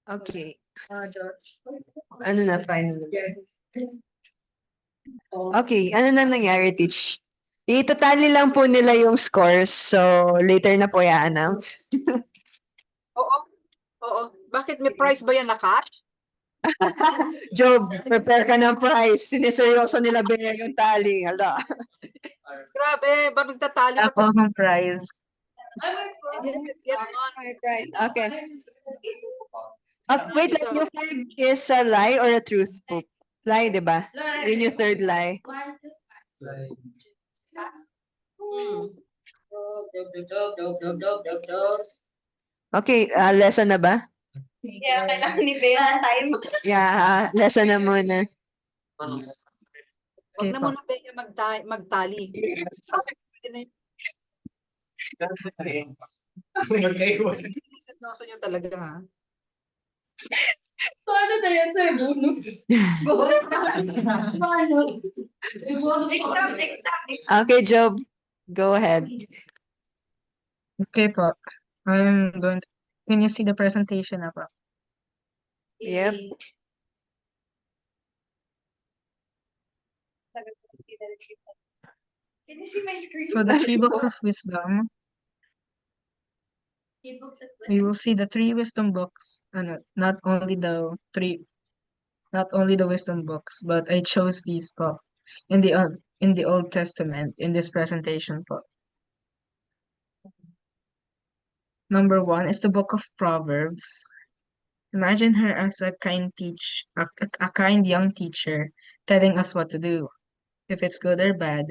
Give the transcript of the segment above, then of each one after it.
Okay. Ano na, final na? Okay, ano na nangyari, Teach? Itatali lang po nila yung scores, so later na po i-announce. Oo. Oo. Bakit may price ba yan na cash? Job, prepare ka ng prize. Sineseryoso nila ba yung tali? Hala. Grabe, ba nagtatali pa Ako ang prize. Sige, let's get on. Okay. Wait, like yung 5 is a lie or a truth po? Lie, di ba? Yun yung third lie. Okay, lesson na ba? Yeah, kailangan ni Bea time. Yeah, lesson na muna. Huwag na muna Bea magtali. Pwede na yun. Seryoso nyo talaga ha. Paano na yan sir? Bonus. Paano? Exam. Okay, Job, go ahead. Okay po. I'm going to... Can you see the presentation na po? Yep. Can you see my screen? So the three books of wisdom, we will see the three wisdom books, and not only the wisdom books, but I chose these po in the Old Testament in this presentation po. Number 1 is the book of Proverbs. Imagine her as a kind young teacher telling us what to do, if it's good or bad,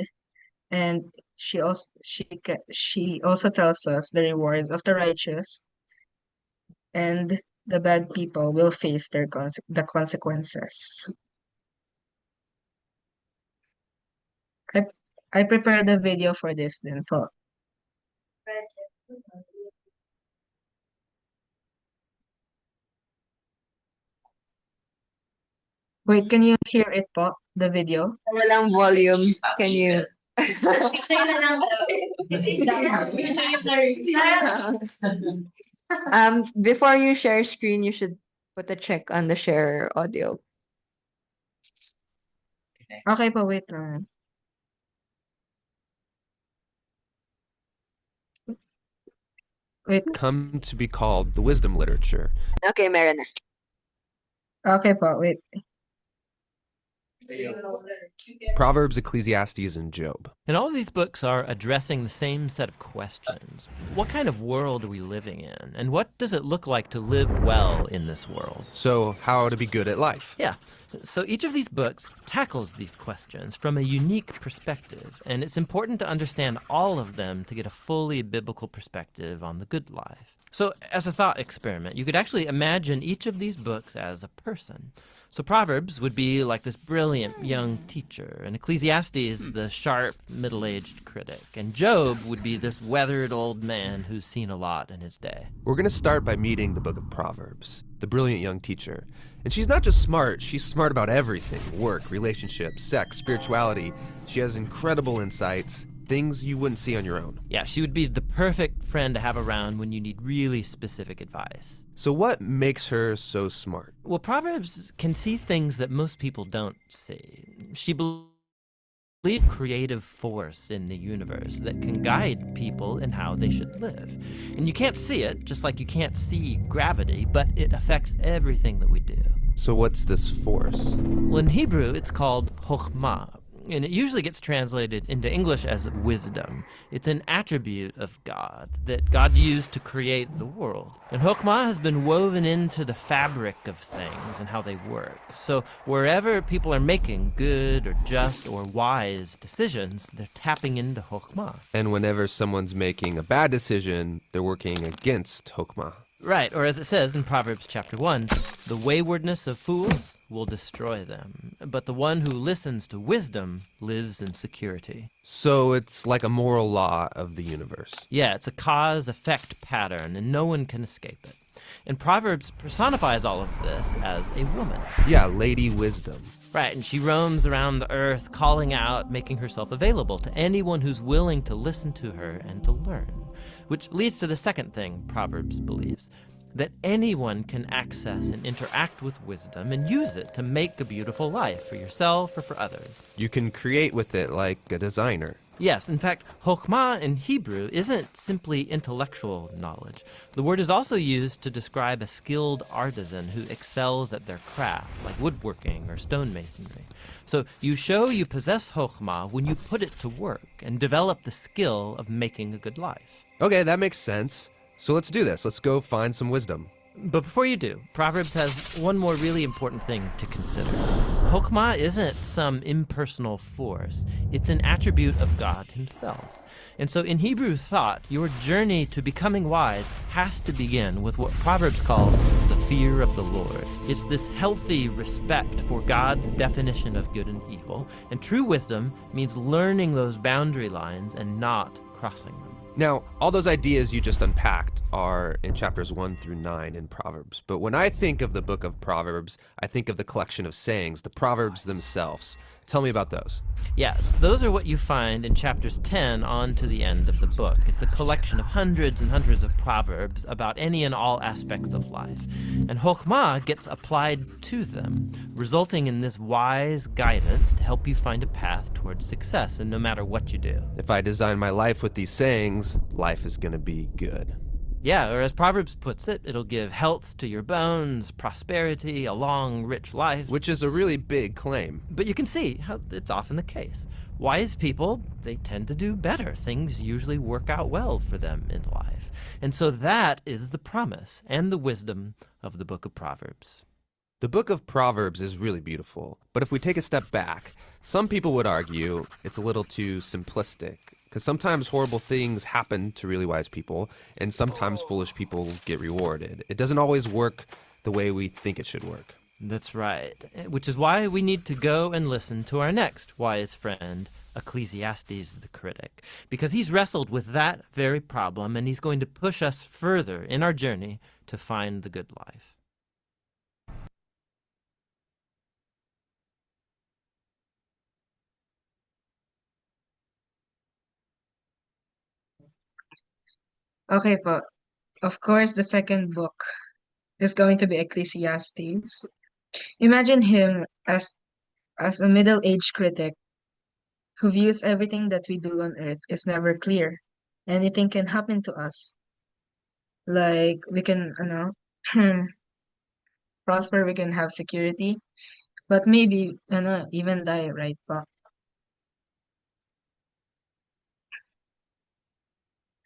and she also tells us the rewards of the righteous, and the bad people will face the consequences. I prepared a video for this then po. Wait, can you hear it po? The video? Walang volume. Can you? Before you share screen, you should put a check on the share audio. Okay po, wait lang. Wait, Come to be called the wisdom literature. Okay, meron na. okay po, wait. Proverbs, Ecclesiastes, and Job. And all of these books are addressing the same set of questions. What kind of world are we living in? And what does it look like to live well in this world? So, how to be good at life. Yeah. So each of these books tackles these questions from a unique perspective, and it's important to understand all of them to get a fully biblical perspective on the good life. So as a thought experiment, you could actually imagine each of these books as a person. So Proverbs would be like this brilliant young teacher, and Ecclesiastes the sharp middle-aged critic, and Job would be this weathered old man who's seen a lot in his day. We're going to start by meeting the book of Proverbs, the brilliant young teacher. And she's not just smart, she's smart about everything: work, relationships, sex, spirituality. She has incredible insights, things you wouldn't see on your own. Yeah, she would be the perfect friend to have around when you need really specific advice. So what makes her so smart? Well, Proverbs can see things that most people don't see. She believes a creative force in the universe that can guide people in how they should live. And you can't see it, just like you can't see gravity, but it affects everything that we do. So what's this force? Well, in Hebrew, it's called chokhmah, and it usually gets translated into English as wisdom. It's an attribute of God that God used to create the world. And chokhmah has been woven into the fabric of things and how they work. So wherever people are making good or just or wise decisions, they're tapping into chokhmah. And whenever someone's making a bad decision, they're working against Hokmah. Right, or as it says in Proverbs chapter 1, the waywardness of fools will destroy them, but the one who listens to wisdom lives in security. So it's like a moral law of the universe. Yeah, it's a cause-effect pattern, and no one can escape it. And Proverbs personifies all of this as a woman. Yeah, Lady Wisdom. Right, and she roams around the earth, calling out, making herself available to anyone who's willing to listen to her and to learn. Which leads to the second thing Proverbs believes. that anyone can access and interact with wisdom and use it to make a beautiful life for yourself or for others. You can create with it like a designer. Yes, in fact, chokhmah in Hebrew isn't simply intellectual knowledge. The word is also used to describe a skilled artisan who excels at their craft, like woodworking or stonemasonry. So you show you possess chokhmah when you put it to work and develop the skill of making a good life. Okay, that makes sense. So let's do this. Let's go find some wisdom. But before you do, Proverbs has one more really important thing to consider. Chokhmah isn't some impersonal force. It's an attribute of God himself. And so in Hebrew thought, your journey to becoming wise has to begin with what Proverbs calls the fear of the Lord. It's this healthy respect for God's definition of good and evil. And true wisdom means learning those boundary lines and not crossing them. Now, all those ideas you just unpacked are in chapters 1 through 9 in Proverbs. But when I think of the book of Proverbs, I think of the collection of sayings, the Proverbs themselves. Tell me about those. Yeah, those are what you find in chapters 10 on to the end of the book. It's a collection of hundreds and hundreds of proverbs about any and all aspects of life. And chokhmah gets applied to them, resulting in this wise guidance to help you find a path towards success, and no matter what you do. If I design my life with these sayings, life is going to be good. Yeah, or as Proverbs puts it, it'll give health to your bones, prosperity, a long, rich life. Which is a really big claim. But you can see how it's often the case. Wise people, they tend to do better. Things usually work out well for them in life. And so that is the promise and the wisdom of the book of Proverbs. The book of Proverbs is really beautiful. But if we take a step back, some people would argue it's a little too simplistic. Because sometimes horrible things happen to really wise people, and sometimes foolish people get rewarded. It doesn't always work the way we think it should work. That's right. Which is why we need to go and listen to our next wise friend, Ecclesiastes the critic. Because he's wrestled with that very problem, and he's going to push us further in our journey to find the good life. Okay po. Of course, the second book is going to be Ecclesiastes. Imagine him as a middle-aged critic who views everything that we do on earth is never clear. Anything can happen to us. Like we can, prosper, we can have security, but maybe, even die, right po?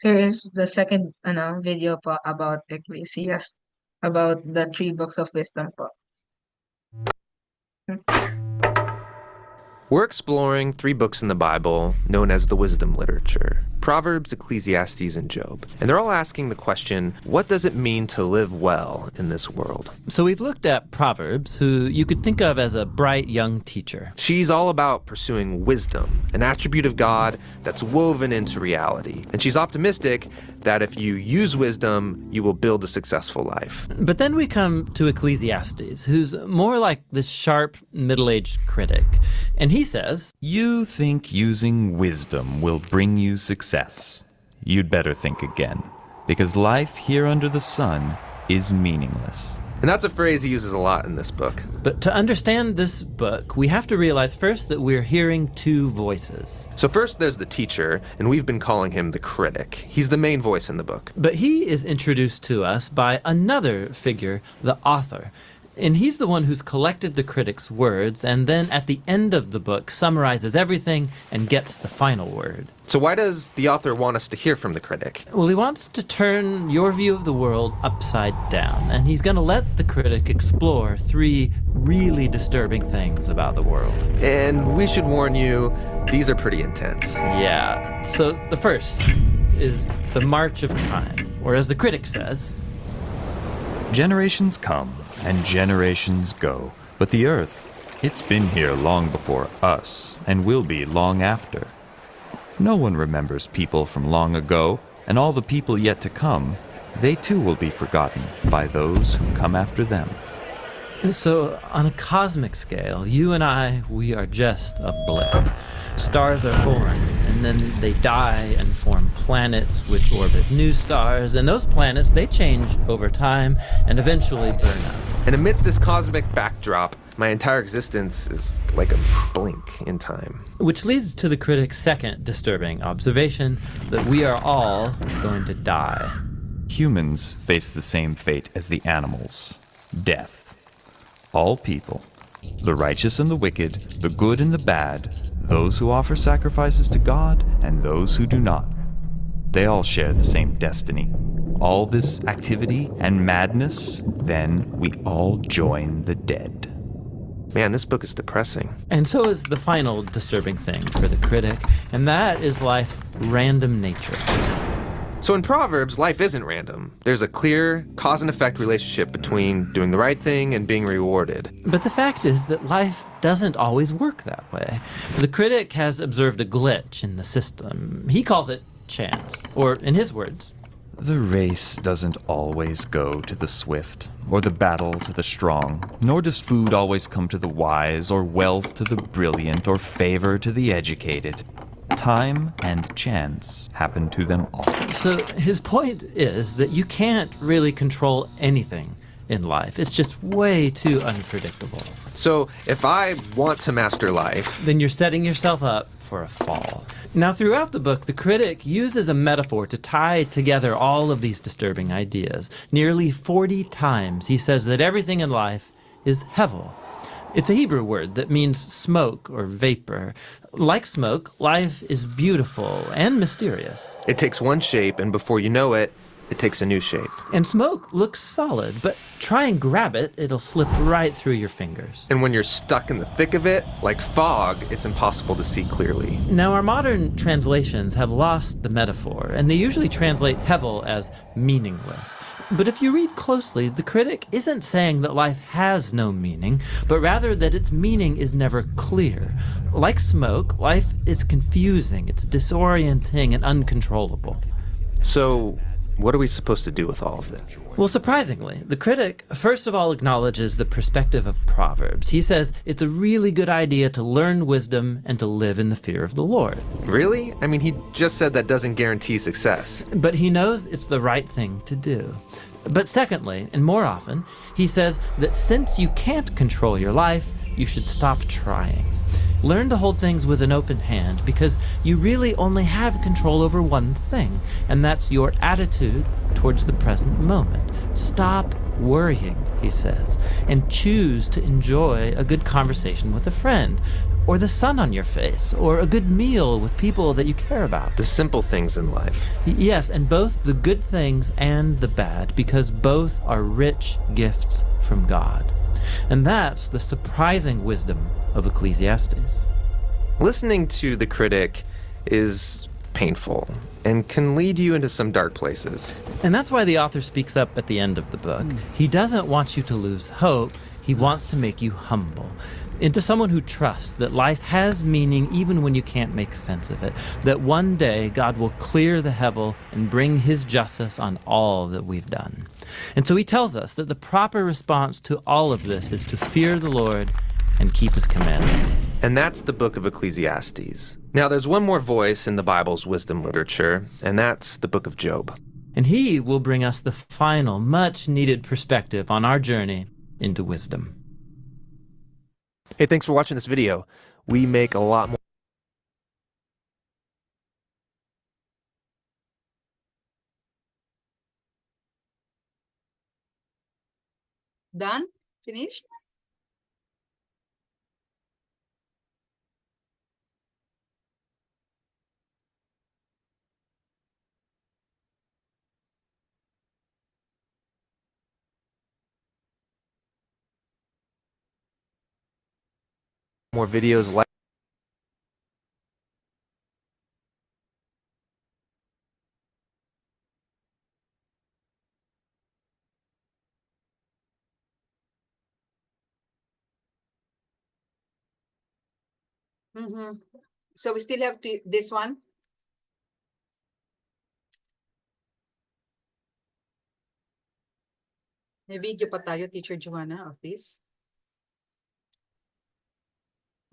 Here is the second video po about Ecclesiastes, about the 3 books of wisdom po. We're exploring 3 books in the Bible known as the wisdom literature: Proverbs, Ecclesiastes, and Job. And they're all asking the question, what does it mean to live well in this world? So we've looked at Proverbs, who you could think of as a bright young teacher. She's all about pursuing wisdom, an attribute of God that's woven into reality. And she's optimistic that if you use wisdom, you will build a successful life. But then we come to Ecclesiastes, who's more like this sharp, middle-aged critic. And he says, "You think using wisdom will bring you success. You'd better think again, because life here under the sun is meaningless." And that's a phrase he uses a lot in this book. But to understand this book, we have to realize first that we're hearing 2 voices. So first there's the teacher, and we've been calling him the critic. He's the main voice in the book. But he is introduced to us by another figure, the author. And he's the one who's collected the critic's words, and then at the end of the book summarizes everything and gets the final word. So why does the author want us to hear from the critic? Well, he wants to turn your view of the world upside down, and he's going to let the critic explore 3 really disturbing things about the world. And we should warn you, these are pretty intense. Yeah, so the first is the march of time, or as the critic says, Generations come and generations go, but the earth, it's been here long before us and will be long after. No one remembers people from long ago, and all the people yet to come, they too will be forgotten by those who come after them. And so on a cosmic scale, you and I, we are just a blip. Stars are born, and then they die and form planets. planets which orbit new stars, and those planets, they change over time and eventually burn out. And amidst this cosmic backdrop, my entire existence is like a blink in time. Which leads to the critic's second disturbing observation, that we are all going to die. Humans face the same fate as the animals, death. All people, the righteous and the wicked, the good and the bad, those who offer sacrifices to God and those who do not, they all share the same destiny. All this activity and madness, then we all join the dead. Man, this book is depressing. And so is the final disturbing thing for the critic, and that is life's random nature. So in Proverbs, life isn't random. There's a clear cause and effect relationship between doing the right thing and being rewarded. But the fact is that life doesn't always work that way. The critic has observed a glitch in the system. He calls it chance, or in his words, The race doesn't always go to the swift, or the battle to the strong, nor does food always come to the wise, or wealth to the brilliant, or favor to the educated. Time and chance happen to them all. So his point is that you can't really control anything in life. It's just way too unpredictable. So if I want to master life, Then you're setting yourself up for a fall. Now, throughout the book, the critic uses a metaphor to tie together all of these disturbing ideas. Nearly 40 times he says that everything in life is hevel. It's a Hebrew word that means smoke or vapor. Like smoke, life is beautiful and mysterious. it takes one shape, and before you know it, it takes a new shape. And smoke looks solid, but try and grab it, it'll slip right through your fingers. And when you're stuck in the thick of it, like fog, it's impossible to see clearly. Now, our modern translations have lost the metaphor, and they usually translate hevel as meaningless. But if you read closely, the critic isn't saying that life has no meaning, but rather that its meaning is never clear. Like smoke, life is confusing, it's disorienting and uncontrollable. So what are we supposed to do with all of it? Well, surprisingly, the critic first of all acknowledges the perspective of Proverbs. He says it's a really good idea to learn wisdom and to live in the fear of the Lord. Really? I mean, he just said that doesn't guarantee success. But he knows it's the right thing to do. But secondly, and more often, he says that since you can't control your life, you should stop trying. Learn to hold things with an open hand, because you really only have control over one thing, and that's your attitude towards the present moment. Stop worrying, he says, and choose to enjoy a good conversation with a friend, or the sun on your face, or a good meal with people that you care about. The simple things in life. Yes, and both the good things and the bad, because both are rich gifts from God. And that's the surprising wisdom of Ecclesiastes. Listening to the critic is painful and can lead you into some dark places. And that's why the author speaks up at the end of the book. He doesn't want you to lose hope. He wants to make you humble into someone who trusts that life has meaning even when you can't make sense of it, that one day God will clear the hevel and bring his justice on all that we've done. And so he tells us that the proper response to all of this is to fear the Lord and keep his commandments. And that's the book of Ecclesiastes. Now, there's one more voice in the Bible's wisdom literature, and that's the book of Job. And he will bring us the final, much-needed perspective on our journey into wisdom. Hey, thanks for watching this video. We make a lot more. Done? Finished? More videos like Mm-hmm. So we still have this one? May video pa tayo, Teacher Joanna, of this.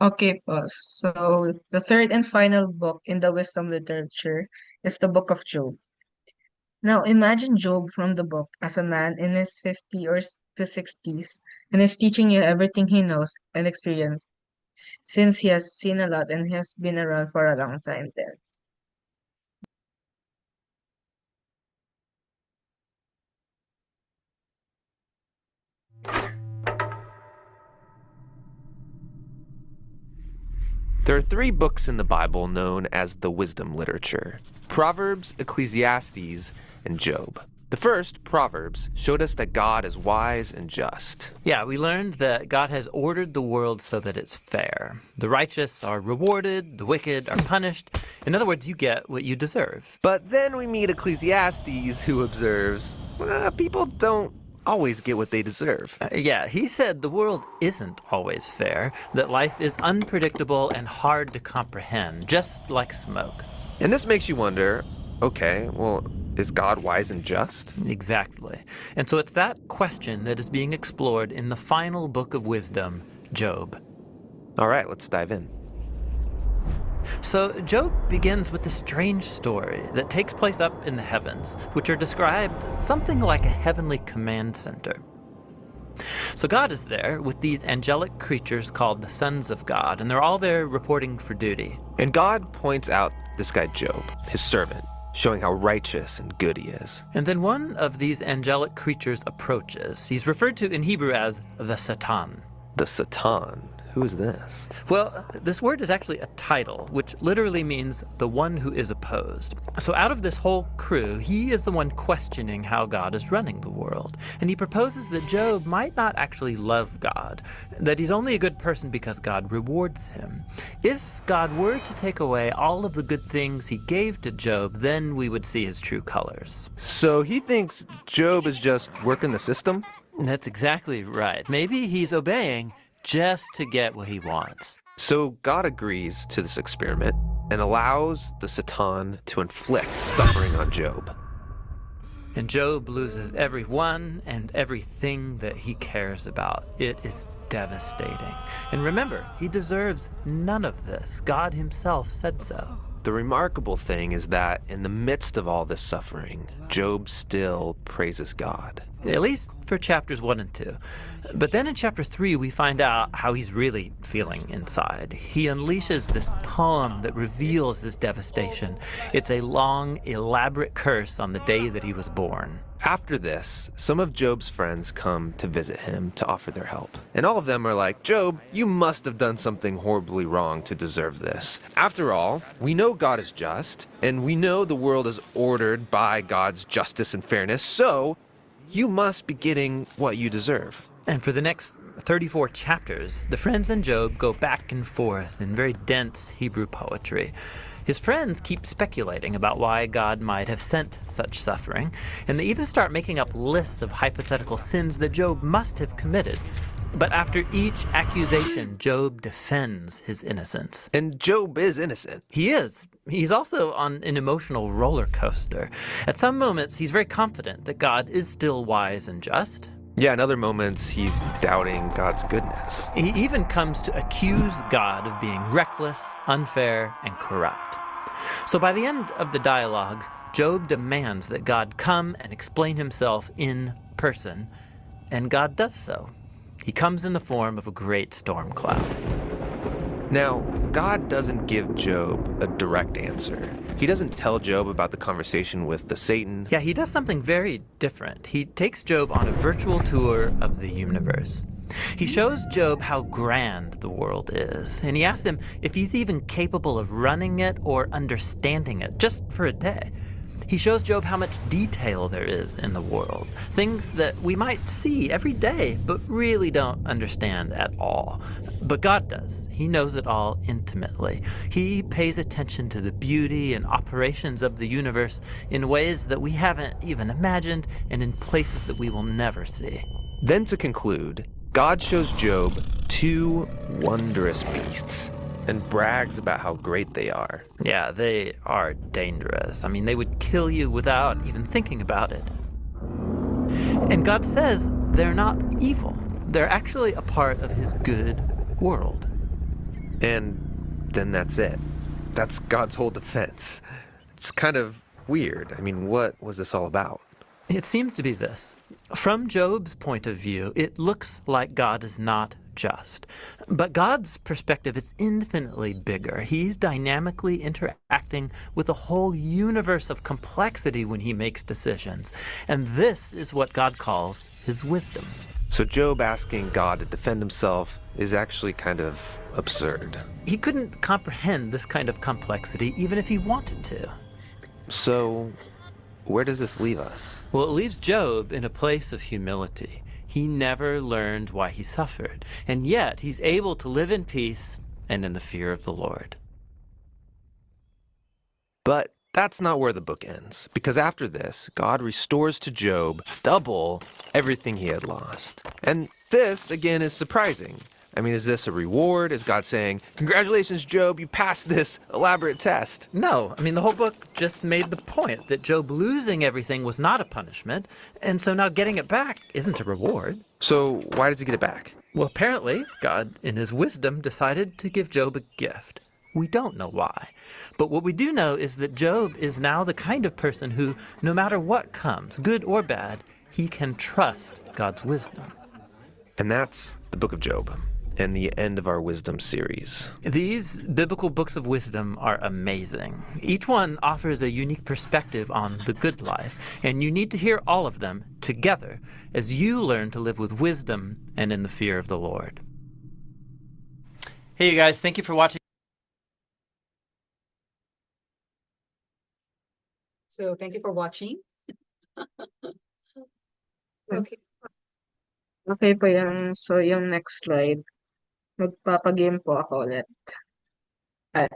Okay, pause. So the third and final book in the wisdom literature is the Book of Job. Now imagine Job from the book as a man in his 50 or to 60s and is teaching you everything he knows and experienced since he has seen a lot and he has been around for a long time there. There are 3 books in the Bible known as the wisdom literature: Proverbs, Ecclesiastes, and Job. The first, Proverbs, showed us that God is wise and just. Yeah, we learned that God has ordered the world so that it's fair. The righteous are rewarded, the wicked are punished. In other words, you get what you deserve. But then we meet Ecclesiastes, who observes, people don't always get what they deserve. Yeah, he said the world isn't always fair, that life is unpredictable and hard to comprehend, just like smoke. And this makes you wonder, okay, well, is God wise and just? Exactly. And so it's that question that is being explored in the final book of wisdom, Job. All right, let's dive in. So Job begins with a strange story that takes place up in the heavens, which are described something like a heavenly command center. So God is there with these angelic creatures called the sons of God, and they're all there reporting for duty. And God points out this guy Job, his servant, showing how righteous and good he is. And then one of these angelic creatures approaches. He's referred to in Hebrew as the Satan. The Satan. Who is this? Well, this word is actually a title, which literally means the one who is opposed. So out of this whole crew, he is the one questioning how God is running the world. And he proposes that Job might not actually love God, that he's only a good person because God rewards him. If God were to take away all of the good things he gave to Job, then we would see his true colors. So he thinks Job is just working the system? That's exactly right. Maybe he's obeying just to get what he wants. So God agrees to this experiment and allows the Satan to inflict suffering on Job. And Job loses everyone and everything that he cares about. It is devastating. And remember, he deserves none of this. God himself said so. The remarkable thing is that in the midst of all this suffering, Job still praises God. At least for chapters 1 and 2. But then in chapter 3, we find out how he's really feeling inside. He unleashes this poem that reveals this devastation. It's a long, elaborate curse on the day that he was born. After this, some of Job's friends come to visit him to offer their help. And all of them are like, Job, you must have done something horribly wrong to deserve this. After all, we know God is just, and we know the world is ordered by God's justice and fairness, so you must be getting what you deserve. And for the next 34 chapters, the friends and Job go back and forth in very dense Hebrew poetry. His friends keep speculating about why God might have sent such suffering, and they even start making up lists of hypothetical sins that Job must have committed. But after each accusation, Job defends his innocence. And Job is innocent. He is. He's also on an emotional roller coaster. At some moments, he's very confident that God is still wise and just. Yeah, in other moments, he's doubting God's goodness. He even comes to accuse God of being reckless, unfair, and corrupt. So by the end of the dialogues, Job demands that God come and explain himself in person, and God does so. He comes in the form of a great storm cloud. Now, God doesn't give Job a direct answer. He doesn't tell Job about the conversation with the Satan. Yeah, he does something very different. He takes Job on a virtual tour of the universe. He shows Job how grand the world is, and he asks him if he's even capable of running it or understanding it, just for a day. He shows Job how much detail there is in the world, things that we might see every day, but really don't understand at all. But God does. He knows it all intimately. He pays attention to the beauty and operations of the universe in ways that we haven't even imagined and in places that we will never see. Then to conclude, God shows Job 2 wondrous beasts and brags about how great they are. Yeah, they are dangerous. I mean, they would kill you without even thinking about it. And God says they're not evil. They're actually a part of his good world. And then that's it. That's God's whole defense. It's kind of weird. I mean, what was this all about? It seems to be this. From Job's point of view, it looks like God is not just. But God's perspective is infinitely bigger. He's dynamically interacting with a whole universe of complexity when he makes decisions. And this is what God calls his wisdom. So Job asking God to defend himself is actually kind of absurd. He couldn't comprehend this kind of complexity even if he wanted to. So where does this leave us? Well, it leaves Job in a place of humility. He never learned why he suffered, and yet he's able to live in peace and in the fear of the Lord. But that's not where the book ends, because after this, God restores to Job double everything he had lost. And this, again, is surprising. I mean, is this a reward? Is God saying, congratulations, Job, you passed this elaborate test? No, I mean, the whole book just made the point that Job losing everything was not a punishment, and so now getting it back isn't a reward. So why does he get it back? Well, apparently, God, in his wisdom, decided to give Job a gift. We don't know why. But what we do know is that Job is now the kind of person who, no matter what comes, good or bad, he can trust God's wisdom. And that's the book of Job, and the end of our wisdom series. These biblical books of wisdom are amazing. Each one offers a unique perspective on the good life, and you need to hear all of them together as you learn to live with wisdom and in the fear of the Lord. Hey, you guys, thank you for watching. So thank you for watching. Okay. Okay po yan. So, yung next slide, magpapagame po ako ulit.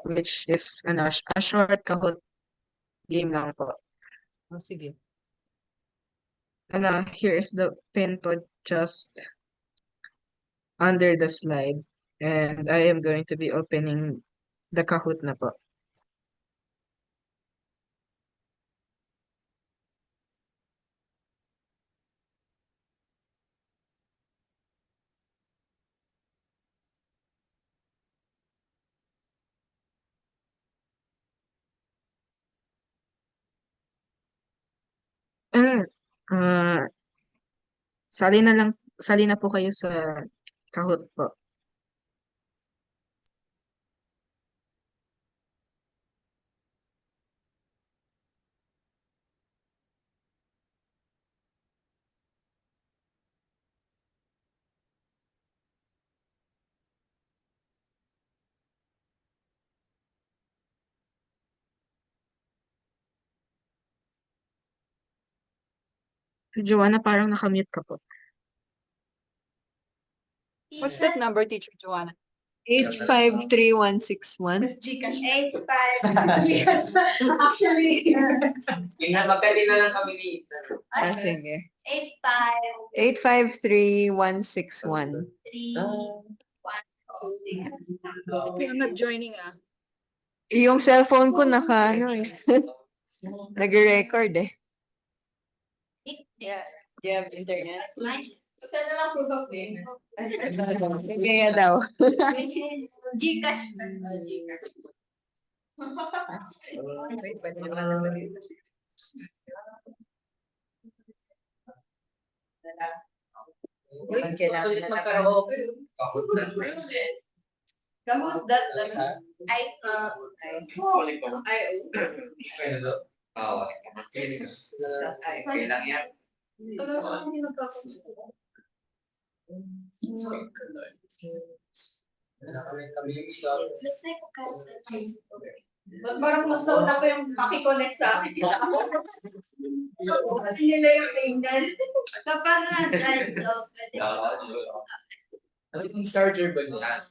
Which is a short Kahoot game lang po. Oh, sige. Here is the pin po just under the slide. And I am going to be opening the Kahoot na po. Ah, sali na po kayo sa Kahoot po. Joanna, parang nakamute ka po. What's that number, Teacher Joanna? 853161. Mas Gcash. 85. Actually. Magkali na lang kami ni Ah, sige. 85. 853161. 3. 1. I'm not joining Yung cellphone ko nag-record eh. Yeah. Do you have internet? Mine. Saan na lang proof of payment? Kaya daw. Gcash. Ulit magkaraoke. Gamot that. Ay. Kailang yan. Parang mas nauna pa yung makikonnect sa akin. Hindi nila yung signal. Kapag na-drive, pwede. Yung charger ba niya?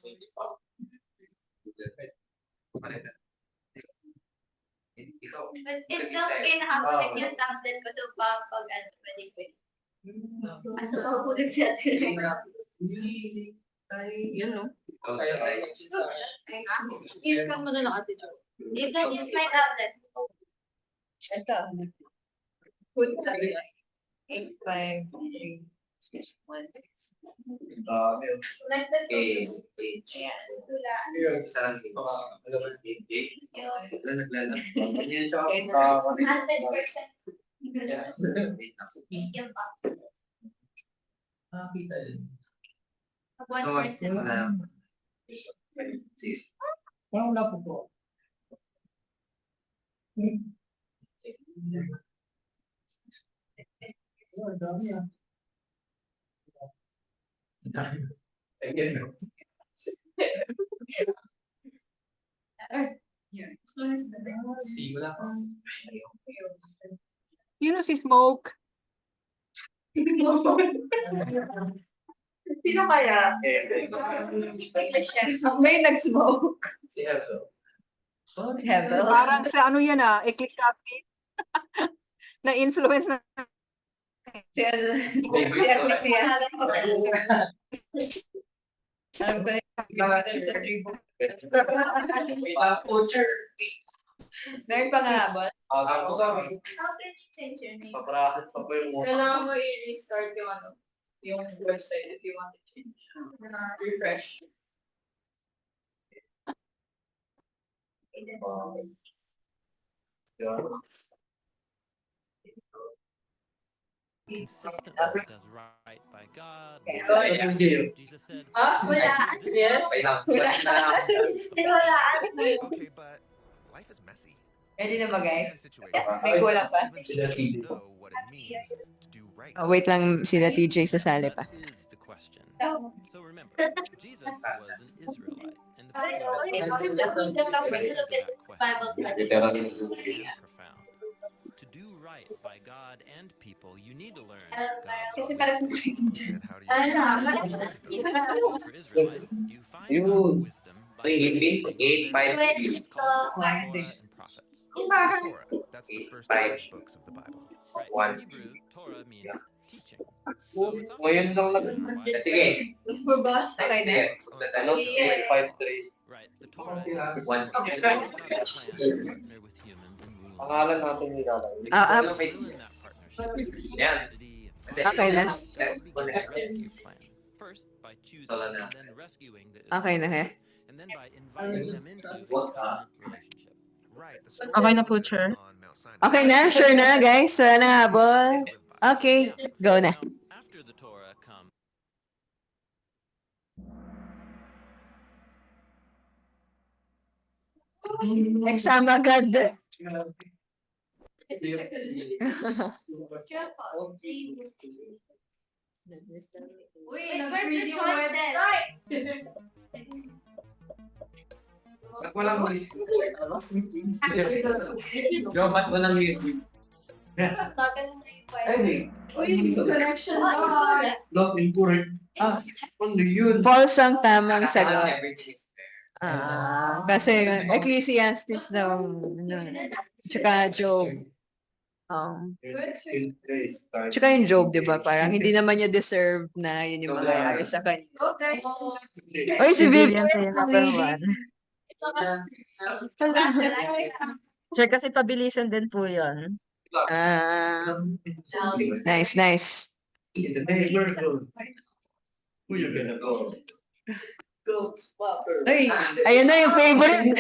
But it's okay, nakakulit yung tablet ko to pag pwede. Asa pa kulit siya sila. Yun, no? Use ka muna lang ate Jo. You can use my tablet. Ito. Good. 853161. Isang Yung pa. Nakakita din. 1%. Parang wala po po. Again. Si wala pa. Yun si Smoke. Sino kaya? May nag-smoke. Si Elso. Hevel. Parang sa ano yan Ecclesiastes. Na-influence na. Si ano? Favorite ko. Alam ko na yung sa tribo. Culture. Meron pa nga ba? Ako ka. How can you change your name? Papractice pa po yung mukha. Kailangan mo i-restart yung yung website if you want to change. Refresh. Consistently does right by God. Jesus said, Wala. Yes? Okay lang. Wala. Okay, but life is messy. Ready na ba, guys? And situations May kulang pa. even so you know what it means to do right. Oh, wait lang, sila TJ sasali pa. That is the question. No. So remember, Jesus was an Israelite, and the I know, Bible is it's full of the answers to that Bible question. verses. And profound. To do right by God and people, you need to learn God's Kasi para sa wisdom. And how do you Ano? learn wisdom? For Israelites, you find Yun. God's wisdom by Pag-ibig, reading 8, 5, It's 6. called the One, Torah six. and Prophets. The Torah, that's the first Five. 5 books of the Bible. Right. One. In Hebrew, Torah means teaching. So it's often Ngayon lang used in our Bible. Sige. Okay na. Ano? 8, 5, 3. Right. The Torah Okay. is One. God's plan to partner with humans and rule. Pangalan natin ni Lala. Ah, Will in that partnership. Yan. Unity and Okay na. That would be the rescue plan. First, by choosing Wala na. and then rescuing the Okay na, Israelites, and then by inviting them into a covenant relationship. Right. The story Okay na of po, Moses Chair. on Mount Sinai. Okay na? Sure na, guys? Wala na habol? Okay, go na. Now, after the Torah comes Exam agad. Uy, nag-read yung website. Ba't walang list? Yo, ba't walang list? Tagal na yung Ay, Uy, correction. not incorrect. Ano yun? False ang tamang sagot. Everything. Kasi Ecclesiastes daw. Tsaka Job. Tsaka yung Job, di ba? Parang hindi naman niya deserve na yun yung mangyayari sa kanya. Okay. Oy, si Vivian Vivian. sa'yo number 1. Sure, kasi pabilisan din po yun. Nice, nice. Who you gonna go? Uy, ayan na yung favorite.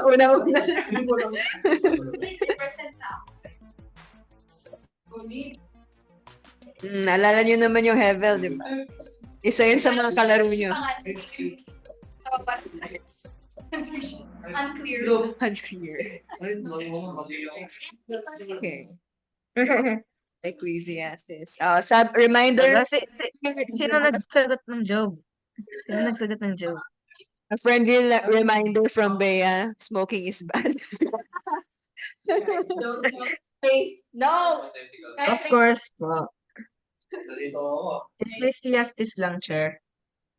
Una-una. 50% na. Naalala niyo naman yung Hevel, di ba? Isa yun sa mga kalaro niyo. Unclear. Unclear. Okay. Ecclesiastes. Reminder, Sino nagsagot ng Job? Sino nagsagot ng Job? a friendly reminder from Bea, smoking is bad. No. Of course po. Dito ako. Ecclesiastes lang, Chair.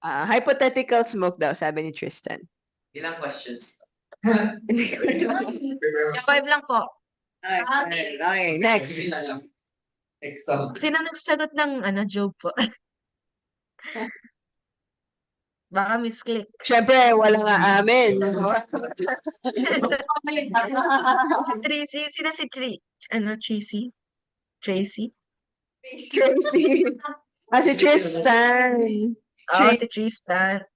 Hypothetical smoke daw, sabi ni Tristan. Ilang questions? Hindi ko alam. 5 lang po. Okay, next. Exam. Sino nagsagot ng Job po? Baka misclick. Siyempre, wala nga amin. Si Tracy, sino si Tracy? Tracy? Tracy. Tracy. Si Tristan. Oh, si Tristan.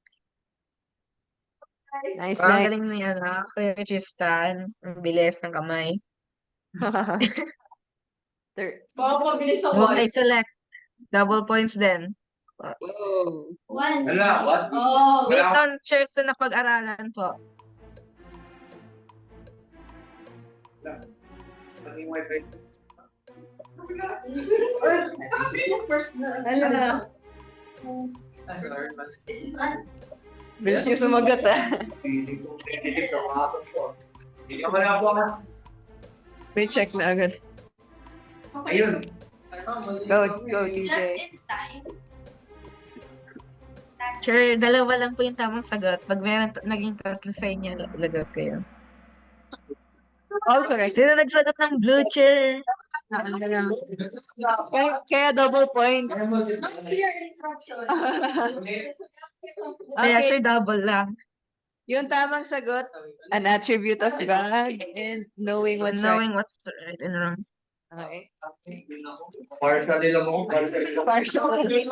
Nice, Oh, ang nice. galing niya na. Kuya Tristan. Ang bilis ng kamay. Mabilis na Multi-select. Double points din. Oh. One. Wala, what? Oh. Based on shares na napag-aralan po. Naging wifi. First na. Bilis niyo sumagot Hindi naman ako. May check na agad. Ayun. Go, Just DJ. in time. Sure, dalawa lang po yung tamang sagot. Pag meron naging tatlo sa inyo, lagot kayo. All correct. Sino nagsagot ng blue chair? Kaya double point. Clear instruction. Kaya Okay, sure, double lang. yung tamang sagot, an attribute of God and knowing what's right. Knowing what's right and wrong. Okay. Partially lang ako. Partially.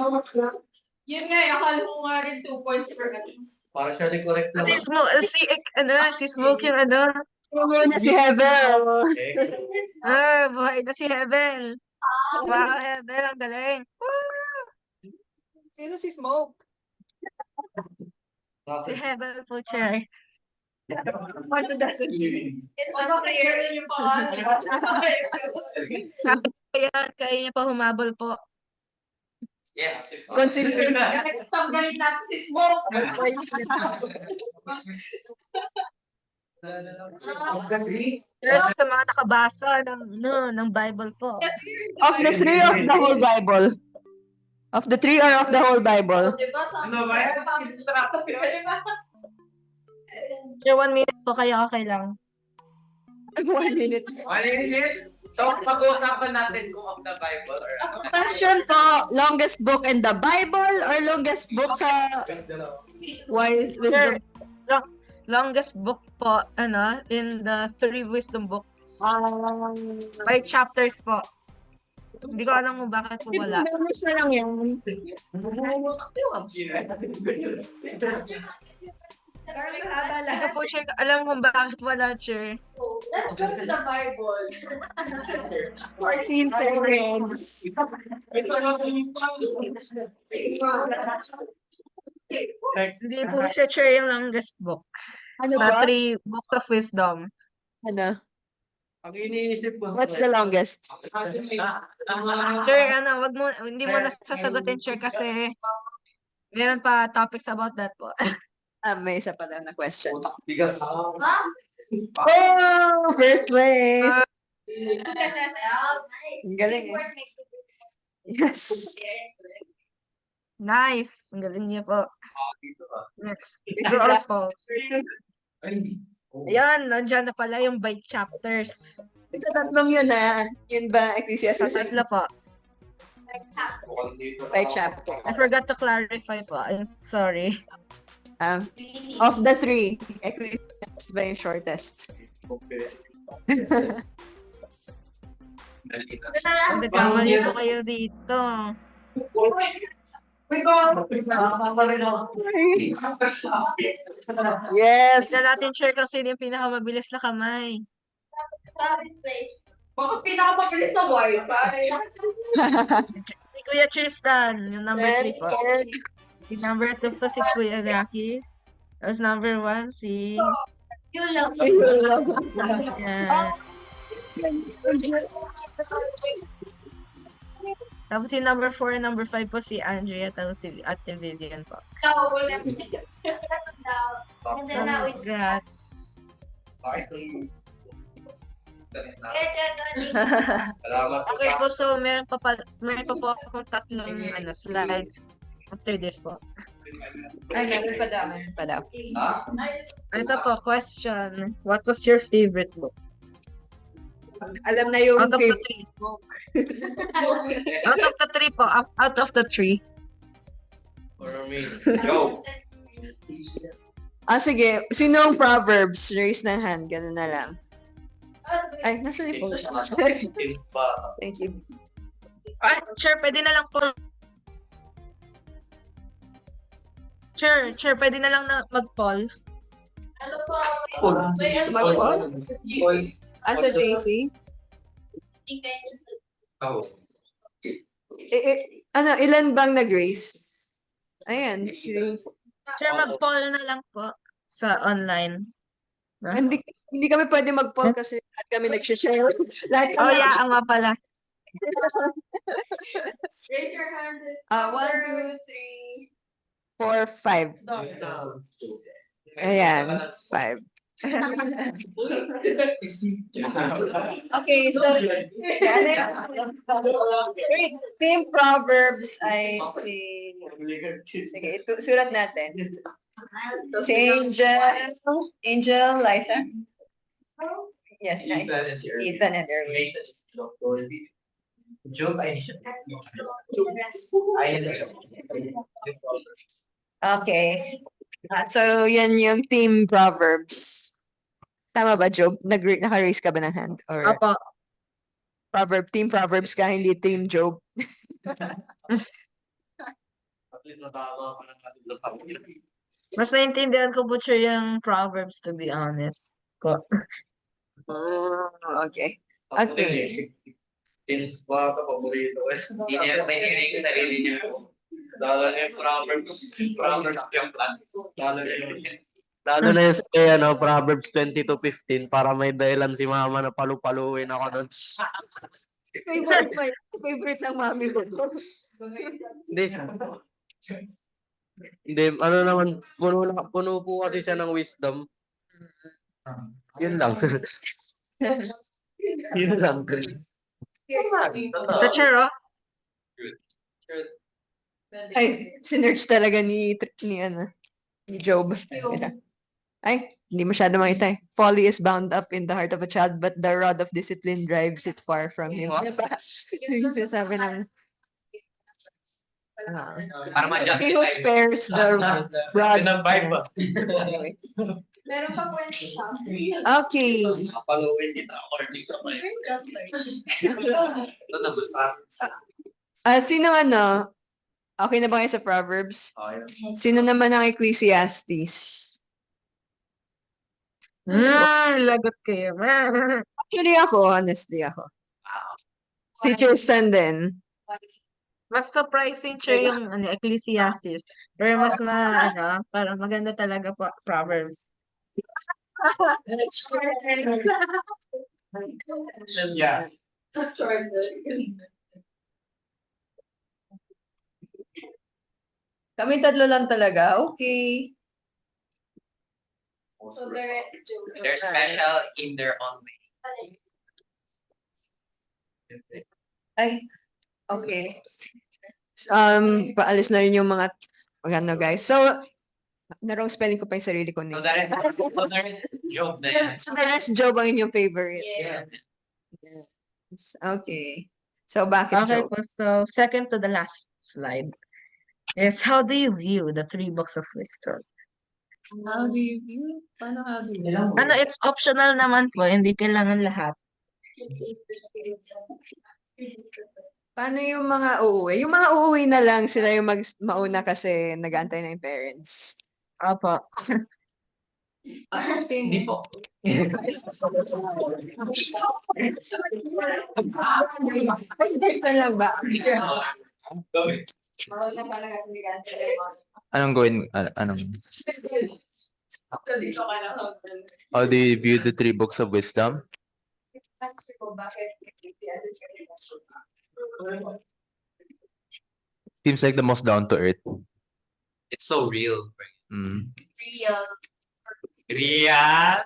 Yun nga, akala ko nga rin 2 points per ano. Partially correct lang. Si Smoke yung ano. Muna si Hebel. Buhay na si Hebel. Wow, Hebel, ang galing. Sino si Smoke? Si Hebel po, chair. It's ano clear in your phone. Kaya niya pa humabol po. Yes. Consistent. Next time, galit natin si Smoke. Pero sa mga nakabasa ng Bible po. Of the three of the whole Bible. Of the three or of the whole Bible? Diba? Ano ba yan? Diba? Sure, 1 minute po, kaya okay lang. 1 minute. So, pag-uusapan natin kung of the Bible or ano. Question po, longest book in the Bible or longest book sa wise wisdom? Longest book po, in the 3 wisdom books. By chapters po. Hindi ko alam kung bakit po wala. Numbers na lang yan. Hindi ko po sure alam kung bakit wala, sure. Let's go to the Bible. 14 seconds. Hindi po siya sure yung longest book. Ano Sa ba? 3 books of wisdom. Ano? Ang iniisip ko. What's the longest? Sure, hindi mo na sasagutin, sure, kasi meron pa topics about that po. May isa pa lang na question. Bigas. Oh! First way! Ang galing eh. Yes. Nice. Ang galing niyo po. Next. True or false? Ayan, nandyan na pala yung by chapters. Sa tatlong yun yun ba Ecclesiastes? Tatlo po. By chapter. I forgot to clarify po. I'm sorry. Of the 3, Ecclesiastes ba yung shortest? Nagkamali po kayo dito. Yes! Hindi na natin share kung sino yung pinakamabilis na kamay. Bakit pinakamabilis na wifi? Si Kuya Tristan, yung number 3 po. Si number 2 po si Kuya Lucky. Tapos number 1 si... You love Yan. Tapos si number 4 and number 5 po si Andrea. Tapos si Ate Vivian po. No, wala. And then now it's Congrats. Salamat po. Okay po, so meron pa po akong tatlong slides after this po. Ay, meron pa daw. Ha? Ito po, question. What was your favorite book? Alam na yung Out of the favorite 3. book. Out of the 3 po. Out of the 3. For me. Go. Sige. Sino ang Proverbs? Raise ng hand. Ganun na lang. Ay, nasa yung phone? Thank you. Ah, sure, pwede na lang poll. Sure, pwede na lang na mag-poll. Ano po? Mag-poll? Asa JC? Ano, ilan bang nag-raise? Ayan. Sure, mag-poll na lang po sa online. No? Hindi kami pwede mag-poll kasi lahat kami nag-share. Lahat Oh, kami yeah, nga pala. Raise your hand. 1, 2, 3, 4, 5. Ayan, 5. Okay, so wait, Team Proverbs ay sige, ito, sulat natin. Si Angel, Liza. Yes, nice. Ethan and Erwin. Joke ay Okay. So, yan yung Team Proverbs. Tama ba, Job? Naka-raise ka ba ng hand? Or Opo. Team Proverbs ka, hindi Team Job? Mas naintindihan ko po sure yung Proverbs, to be honest. Ko. Okay. Okay. Since bata, paborito ko. Hindi niya may hiling sa sarili niya. Lalo na yung Proverbs yung plan. Lalo na yung Proverbs 20-15 para may dahilan si mama na palu-paluin ako doon. Favorite ng mami ko. Hindi. Hindi, ano naman, puno po kasi siya ng wisdom. Yun lang. Yun lang. So, sure, oh. Ay, sinerge talaga ni Job. Ay, hindi masyado makita eh. Folly is bound up in the heart of a child, but the rod of discipline drives it far from him. Diba? Yung sinasabi ng he who spares the rod. Anyway. Meron pa kwento siya. Okay. Paluin kita according to my Sino okay na ba kayo sa Proverbs? Sino naman ang Ecclesiastes? Lagot kayo. Actually honestly ako. Si Tristan din. Mas surprising sure yung Ecclesiastes. Pero mas parang maganda talaga po Proverbs. Yeah. Kami tatlo lang talaga. Okay. So the rest joke. They're special in their own way. Ay, okay. Paalis na rin yung mga guys. So, narong spelling ko pa yung sarili ko So name. the rest joke na yan. So the rest Job ang inyong favorite. Yeah. Yes. Okay. So, bakit Okay Job? po, so second to the last slide is how do you view the 3 books of wisdom? How do you view? Paano how do you view? It's optional naman po, hindi kailangan lahat. Paano yung mga uuwi? Yung mga uuwi na lang sila yung mauna kasi nag-aantay na yung parents. Opo. Hindi po. First na lang ba? Mauna pa lang kasi nag-aantay yung Anong gawin? Anong? How do you view the 3 books of wisdom? Seems like the most down to earth. It's so real. Mm. real. Real.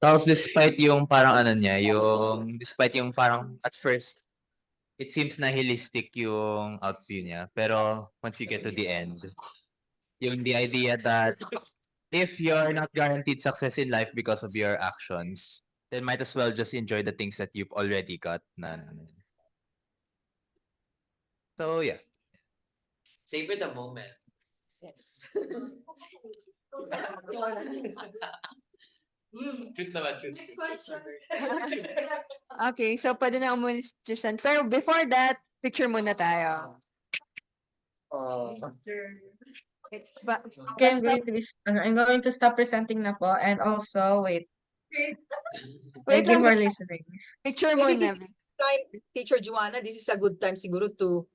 Tapos despite yung parang despite yung parang at first, it seems nihilistic yung outview niya. Pero once you get to the end, yung the idea that if you're not guaranteed success in life because of your actions, then might as well just enjoy the things that you've already got. So yeah. Savor the moment. Yes. Cute naman, cute. Next question. Okay, so pwede na umalis, Tristan. Pero before that, picture muna tayo. Ba- Okay, I'm going to stop presenting na po. And also, wait. Wait Thank you lang, for listening. picture Maybe muna. this time, Teacher Joanna, this is a good time siguro to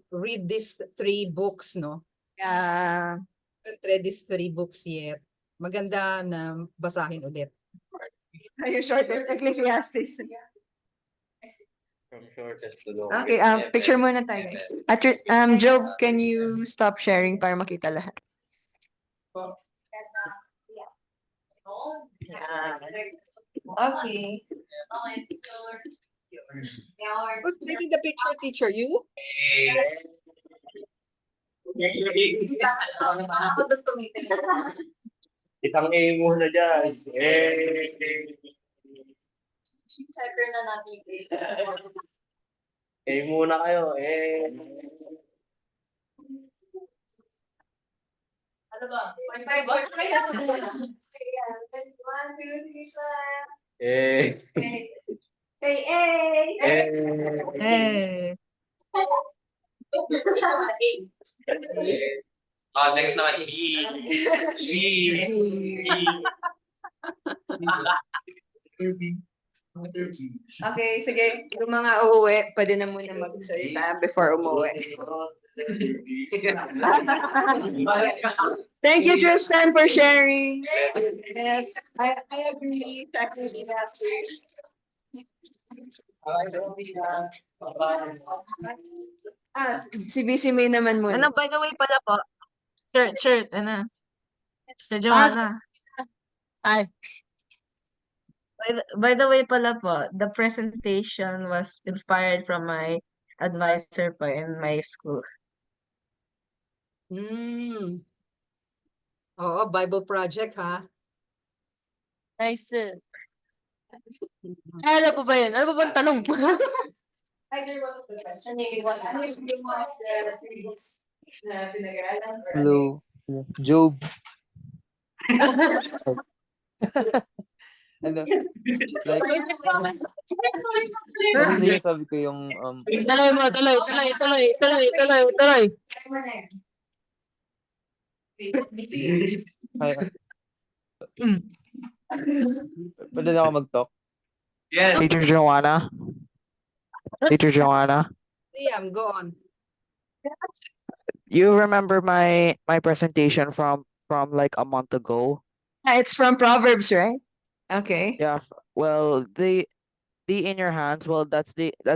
read these 3 books, no? Yeah. Haven't read these 3 books yet. Maganda na basahin ulit. Your shortest Ecclesiastes. From shortest to long. Okay, picture muna tayo, guys. Job, can you stop sharing para makita lahat? Okay. Who's taking the picture, teacher? You? Itang A muna dyan. Cyber na natin. A muna kayo. Ano ba? 0.5 ba? Ayan. 1, 2, 3, 4. Say A. Hey. Next naman, E. Okay, sige. Yung mga uuwi, pwede na muna magsalita before umuwi. Thank you, Tristan, for sharing. Yes, I agree. Ecclesiastes. Si BC May naman muna. Ano, by the way pala po, Sir, Sir Joanna. Ay. By the way pala po, the presentation was inspired from my advisor po in my school. Oo, Bible project, ha? Nice. Ano pa ba yun? Ano pa bang tanong? Either one of the question. Ano yung mga the 3 books na pinag-aralan? or Hello, Job. Ano, like, maganda yung sabi ko yung, Tuloy mo, tuloy. pwede na ako mag-talk. Yes. Teacher Joanna. Liam, go on. You remember my presentation from like a month ago? It's from Proverbs, right? Okay. Yeah, well, the in your hands, well, that's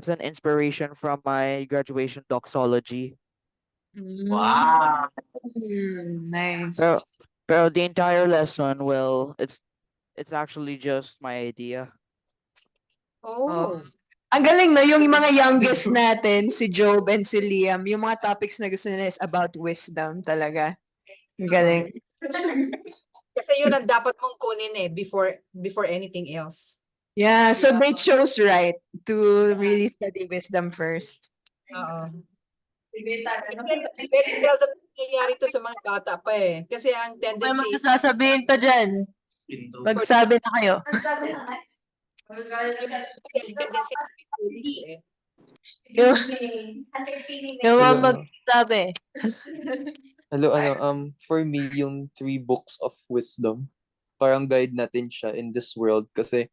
an inspiration from my graduation doxology. Wow. Nice. Pero the entire lesson, well, it's actually just my idea. Oh. Ang galing, no? Yung mga youngest natin, si Job and si Liam, yung mga topics na gusto nila is about wisdom talaga. Ang galing. Kasi yun ang dapat mong kunin before anything else. Yeah, so they chose right to really study wisdom first. Oo. Kasi very seldom nangyayari to sa mga bata pa eh. Kasi ang May tendency mga sasabihin pa dyan. Pagsabi na kayo. Yung mga magsabi. Hello, for me, yung 3 books of wisdom, parang guide natin siya in this world kasi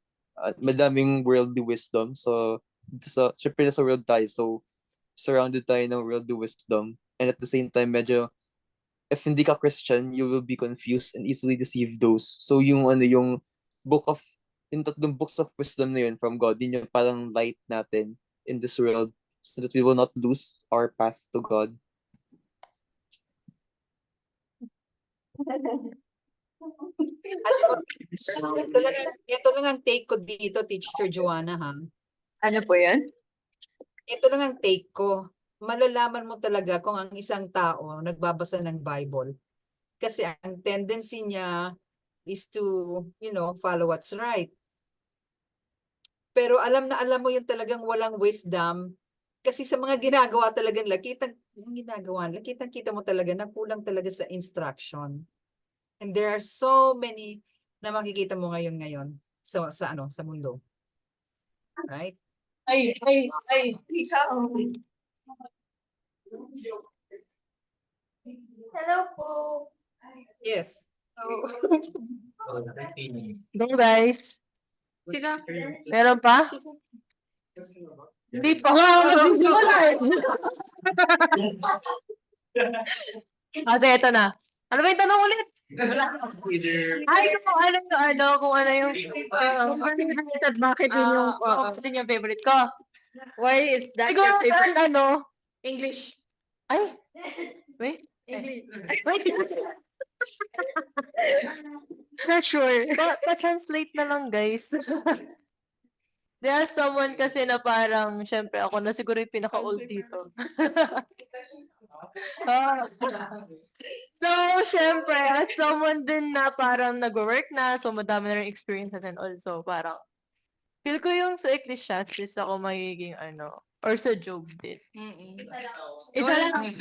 madaming worldly wisdom. So, syempre nasa world tayo, so surrounded tayo ng worldly wisdom. And at the same time, medyo, if hindi ka Christian, you will be confused and easily deceive those. So, yung tatlong books of wisdom na yun from God, yun yung parang light natin in this world so that we will not lose our path to God. Ito lang ang take ko dito, Teacher Joanna, ha? Ano po yan? Ito lang ang take ko. Malalaman mo talaga kung ang isang tao nagbabasa ng Bible. Kasi ang tendency niya is to, follow what's right. Pero alam na alam mo yung talagang walang wisdom. Kasi sa mga ginagawa talagang kitang-kita mo talaga na kulang talaga sa instruction. And there are so many na makikita mo ngayon sa mundo. Right? Ay, ikaw. Hello po. Yes. Go guys. Sino? Meron pa? Hindi pa nga ako nagsisimula eh. Ate, ito na. Ano ba yung tanong ulit? Ay, kung ano yung favorite at bakit yun yung, bakit yun yung favorite ko. Why is that Siguro your favorite? English. Ay, wait. English. Wait. Not sure. Pa-translate na lang, guys. There's someone kasi na parang, syempre, ako na siguro yung pinaka-old dito. Ah. So, syempre, as someone din na parang nag-work na, so madami na rin experiences and also parang, feel ko yung sa Ecclesiastes ako magiging or sa Job din. Isa lang.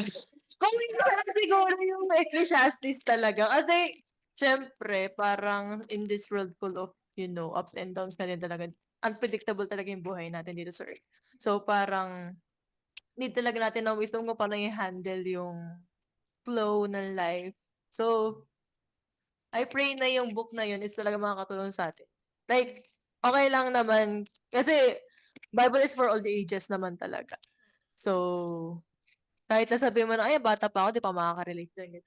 Kung hindi lang siguro yung Ecclesiastes talaga. Kasi, syempre, parang in this world full of, ups and downs ka din talaga. Unpredictable talaga yung buhay natin dito sa Earth. So, parang, need talaga natin ng wisdom kung paano i-handle yung flow ng life. So, I pray na yung book na yun is talaga makakatulong sa atin. Like, okay lang naman. Kasi, Bible is for all the ages naman talaga. So, kahit nasabi mo na, ay, bata pa ako, di pa makaka-relate doon.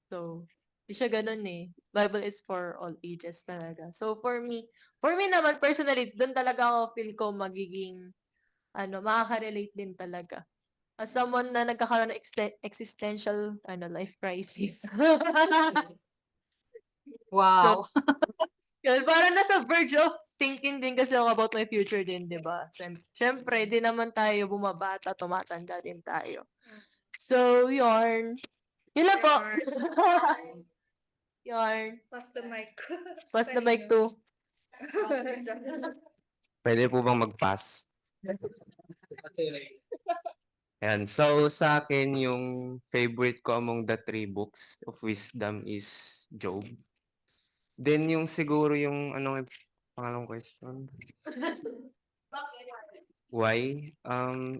So, di siya ganun eh. Bible is for all ages talaga. So, for me naman, personally, doon talaga ako feel ko magiging, makaka-relate din talaga. As someone na nagkakaroon ng existential, life crisis. Wow. Yun, parang nasa verge of thinking din kasi ako about my future din, di ba? Siyempre, di naman tayo bumabata, tumatanda din tayo. So, yarn. Yun lang po. Yarn. Pass the mic. Pass the mic to. Pwede po bang mag-pass? Ayan. So, sa akin, yung favorite ko among the 3 books of wisdom is Job. Then, yung siguro yung, pangalong question? Why?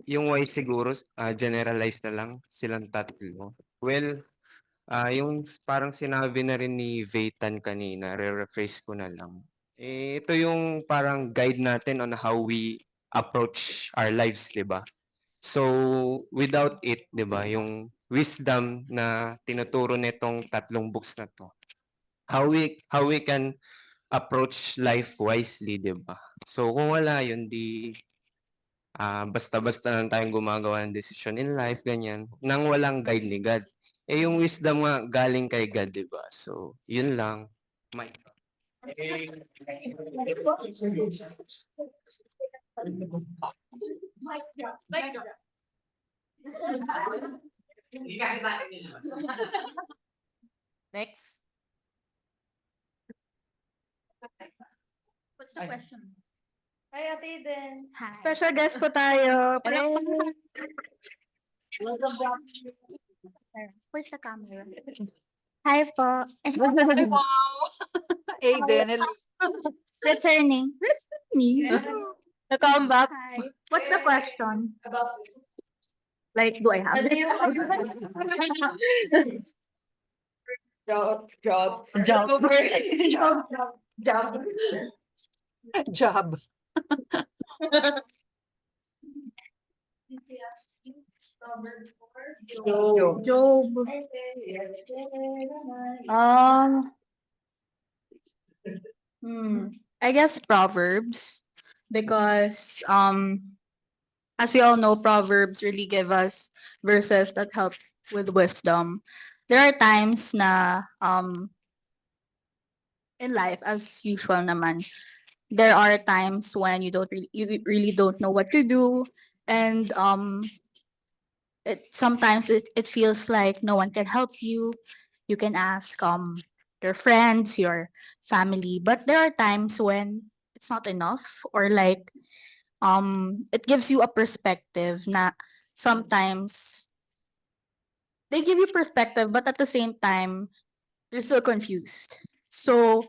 Yung why siguro, generalize na lang silang tatlo. Well, yung parang sinabi na rin ni Veytan kanina, re-rephrase ko na lang. Ito yung parang guide natin on how we approach our lives, di ba? So, without it, di ba, yung wisdom na tinuturo nitong 3 books na to, how we can approach life wisely, di ba? So, kung wala yun, di basta-basta lang tayong gumagawa ng decision in life, ganyan, nang walang guide ni God. Yung wisdom nga galing kay God, di ba? So, yun lang. Mike. Mic drop. Mic drop. Next. What's the question? Hi, Ate Eden. Hi. Special guest po tayo. Where's the camera? Hi po. Ay, wow. Aiden, hello. Returning. Na-come back. Hi. What's the question? Like, do I have it? Job. Job. Job. I guess Proverbs, because as we all know, Proverbs really give us verses that help with wisdom. There are times na in life, as usual naman, there are times when you really don't know what to do, and sometimes it feels like no one can help you. You can ask your friends, your family, but there are times when it's not enough, or like it gives you a perspective na sometimes they give you perspective, but at the same time you're still confused. So,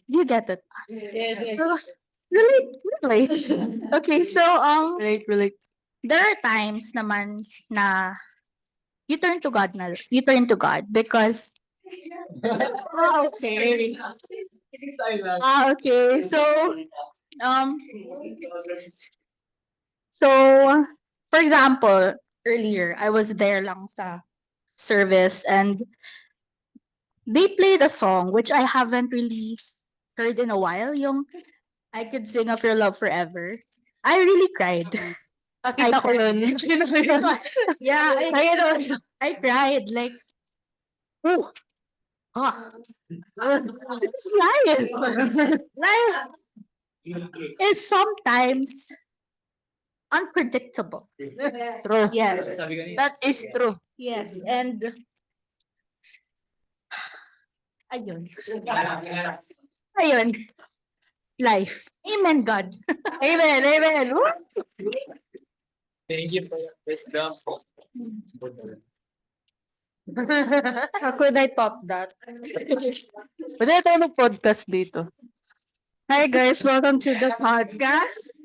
you get it? So, relate. Okay, so, Relate. there are times naman na you turn to God because okay. Okay. Um so for example, earlier I was there lang sa service and they played a song which I haven't really heard in a while, yung I Could Sing of Your Love Forever. I really cried. Nakita ko yun. Yeah, I cried like, oh, ah, it's life. Life is sometimes unpredictable. True. Yes. That is true. Yes, and ayun. Ayun, life. Amen, God. Amen. Amen. Woo! Thank you for your wisdom. How could I top that? Pwede tayo mag-podcast dito. Hi guys, welcome to the podcast.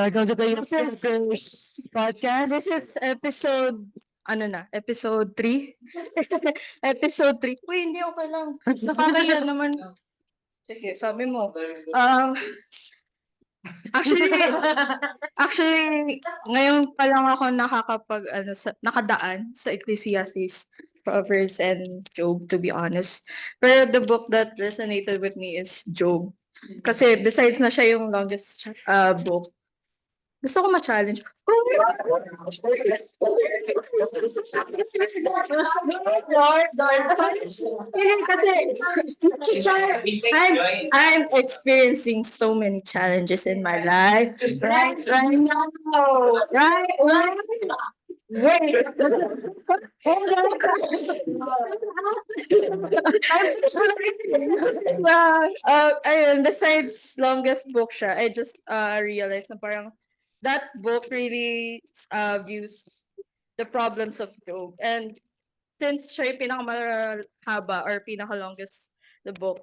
Welcome to the This is podcast. This is episode, episode 3? Episode 3. Uy, hindi okay lang. Nakakaya naman. Sige, sabi mo. Actually, ngayon pa lang ako nakadaan sa Ecclesiastes, Proverbs, and Job, to be honest. Pero the book that resonated with me is Job. Kasi besides na siya yung longest book, gusto ko ma-challenge. Kasi I'm experiencing so many challenges in my life right now. Right. Wait. Ayun, besides longest book siya, I just realized na parang that book really views the problems of Job. And since siya yung pinakamahaba or pinaka-longest the book,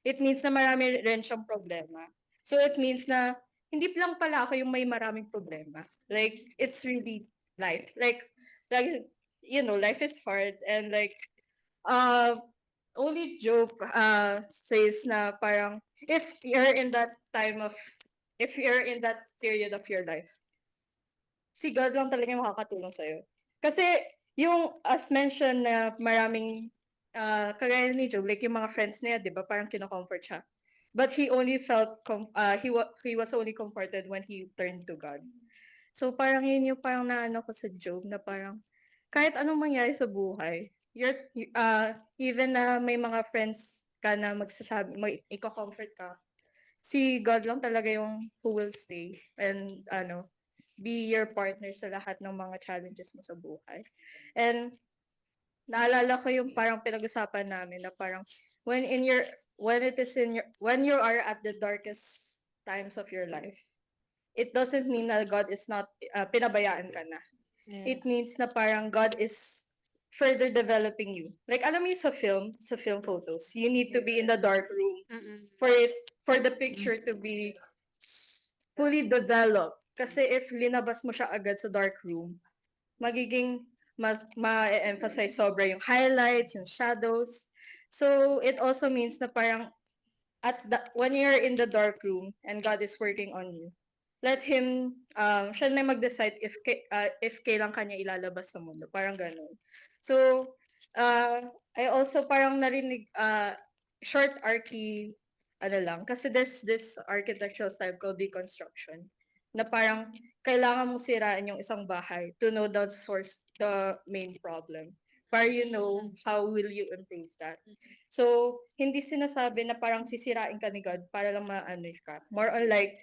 it means na marami rin siyang problema. So it means na hindi lang pala ako yung may maraming problema. Like, it's really life. Like life is hard and like, only Job says na parang if you're in that period of your life, si God lang talaga yung makakatulong sa'yo. Kasi yung as mentioned na maraming kagaya ni Job, like yung mga friends niya, di ba, parang kinocomfort siya. But he only he was only comforted when he turned to God. So parang yun yung parang naano ko sa Job na parang kahit anong mangyari sa buhay, even na may mga friends ka na iko-comfort ka, si God lang talaga yung who will stay and be your partner sa lahat ng mga challenges mo sa buhay. And naalala ko yung parang pinag-usapan namin na parang when you are at the darkest times of your life, it doesn't mean that God is not pinabayaan ka na. It means na parang God is further developing you. Like alam mo yung sa film photos, you need to be in the dark room for the picture to be fully developed. Kasi if linabas mo siya agad sa dark room, magiging ma-emphasize sobra yung highlights, yung shadows. So it also means na parang when you're in the dark room and God is working on you, let Him, siya na mag-decide if kailan kanya ilalabas sa mundo. Parang ganun. So, I also parang narinig, short archy, kasi there's this architectural style called deconstruction, na parang kailangan mong sirain yung isang bahay to know the source, the main problem. Para you know how will you improve that. So, hindi sinasabi na parang sisirain ka ni God para lang maano ka. More on like,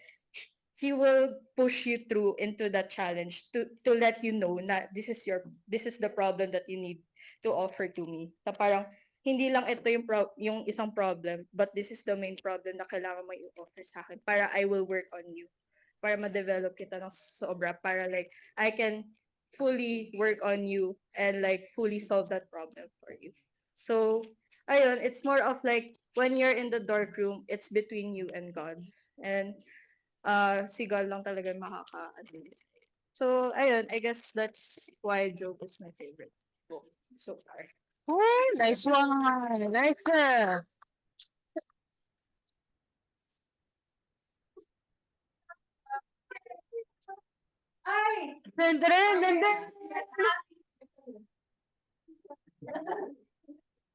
He will push you through into that challenge to let you know na this is the problem that you need to offer to me. Na parang hindi lang ito yung isang problem, but this is the main problem na kailangan mo i-offer sa akin para I will work on you. Para ma-develop kita ng sobra, para like I can fully work on you and like fully solve that problem for you. So ayun, it's more of like when you're in the dark room, it's between you and God. And si God lang talaga yung So, ayun, I guess that's why Job is my favorite book so far. Oh, nice one. Nice. Dun, dun, dun, dun, dun.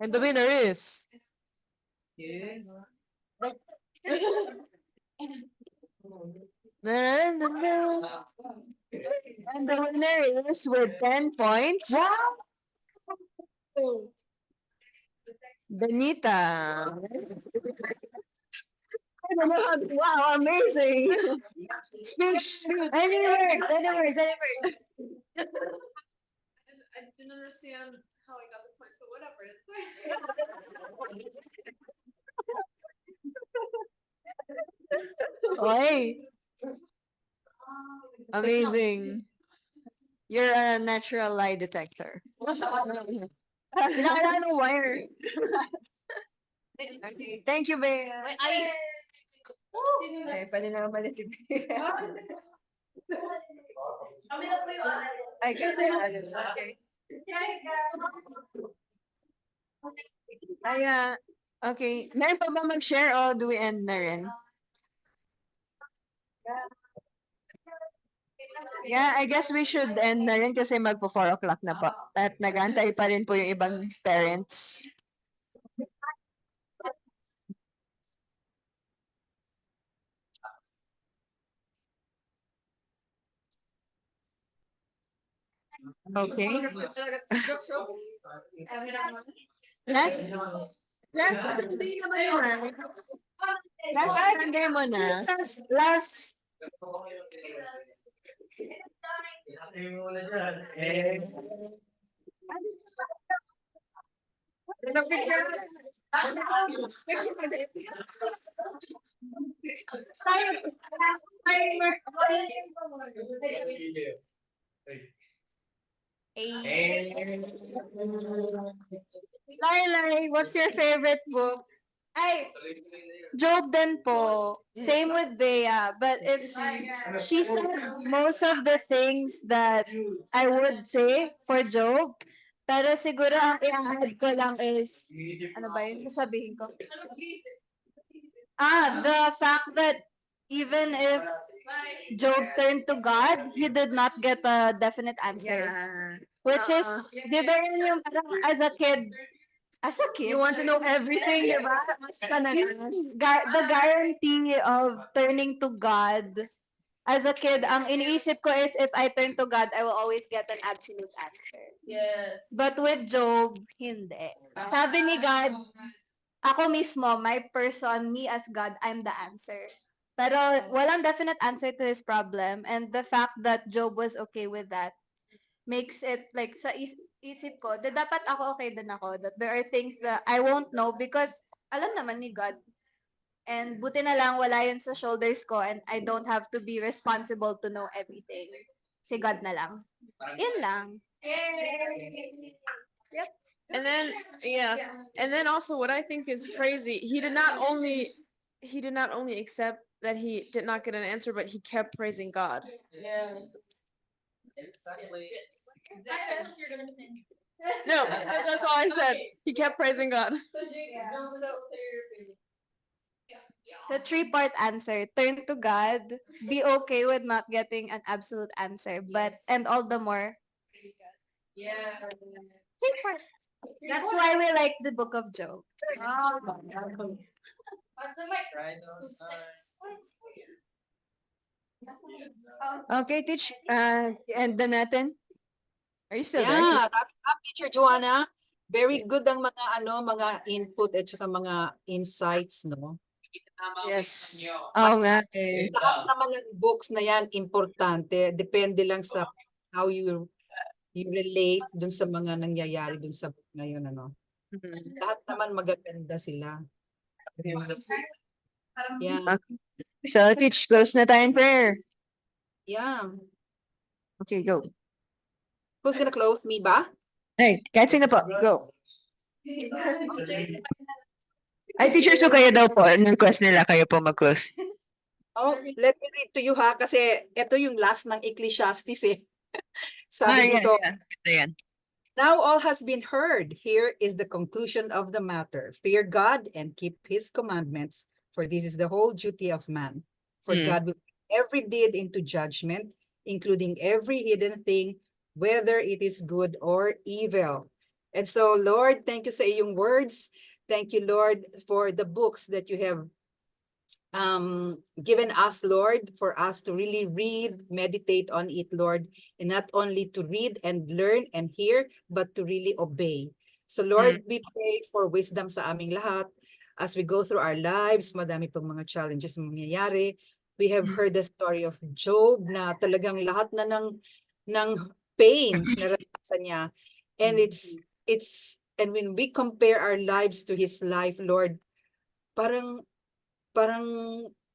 And the winner is. Yes. Dun, dun, dun, dun. And the winner is with 10 points. Benita. Wow, amazing. Speech. Any words, any words, any words. I didn't understand how I got the point, so whatever. Okay. Amazing. You're a natural lie detector. Kailangan ng wire. Okay, thank you, Bea. Ice. Okay, pwede na umalis si Bea. Kami na po yung Ay, kasi alis. Okay. Ay, okay. Meron pa ba mag-share o do we end na rin? Yeah, I guess we should end na rin kasi magpo 4 o'clock na po. At nag-aantay pa rin po yung ibang parents. Okay. Last Sunday naman yun. Last Sunday mo na. Last Lai, what's your favorite book? Ay, Job din po. Same with Bea. But if she said most of the things that I would say for Job, pero siguro ang i-add ko lang is, ano ba yun sasabihin ko? The fact that even if Job turned to God, he did not get a definite answer. Which is, di ba yun yung parang as a kid, you want to know everything, di ba? The guarantee of turning to God, as a kid, ang iniisip ko is if I turn to God, I will always get an absolute answer. Yes. But with Job, hindi. Sabi ni God, ako mismo, my person, me as God, I'm the answer. Pero walang definite answer to his problem. And the fact that Job was okay with that makes it like sa isip ko, dapat ako okay din ako. That there are things that I won't know because alam naman ni God. And buti na lang wala yun sa shoulders ko and I don't have to be responsible to know everything. Si God na lang. Yun lang. Yep. And then and then also what I think is crazy, he did not only accept that he did not get an answer, but he kept praising God. No, that's all I said. He kept praising God. So 3-part answer. Turn to God. Be okay with not getting an absolute answer. But and all the more. Yeah. 3-part. That's why we like the book of Job. Okay, teach. And the natin. Are you still there? Yeah, wrapping up, Teacher Joanna. Very good ang mga input at saka mga insights, no? Yes. Oo nga eh. Lahat naman ng books na yan, importante. Depende lang sa how you relate dun sa mga nangyayari dun sa book na yun, ano? Lahat naman magaganda sila. Yeah. So, teach, close na tayo in prayer. Yeah. Okay, go. Who's gonna close? Me ba? Hey, kahit sino po. Go. Ay, teacher, so kayo daw po, request nila kayo po mag-close. Oh, let me read to you ha, kasi ito yung last ng Ecclesiastes eh. Sabi Yan, dito, yan. Ito yan. now all has been heard. Here is the conclusion of the matter. Fear God and keep his commandments, for this is the whole duty of man. For God will put every deed into judgment, including every hidden thing, whether it is good or evil. And so, Lord, thank you sa iyong words. Thank you, Lord, for the books that you have given us, Lord, for us to really read, meditate on it, Lord, and not only to read and learn and hear, but to really obey. So, Lord, we pray for wisdom sa aming lahat. As we go through our lives, madami pang mga challenges na mangyayari. We have heard the story of Job na talagang lahat na ng pain naranasan niya. And and when we compare our lives to his life, Lord, parang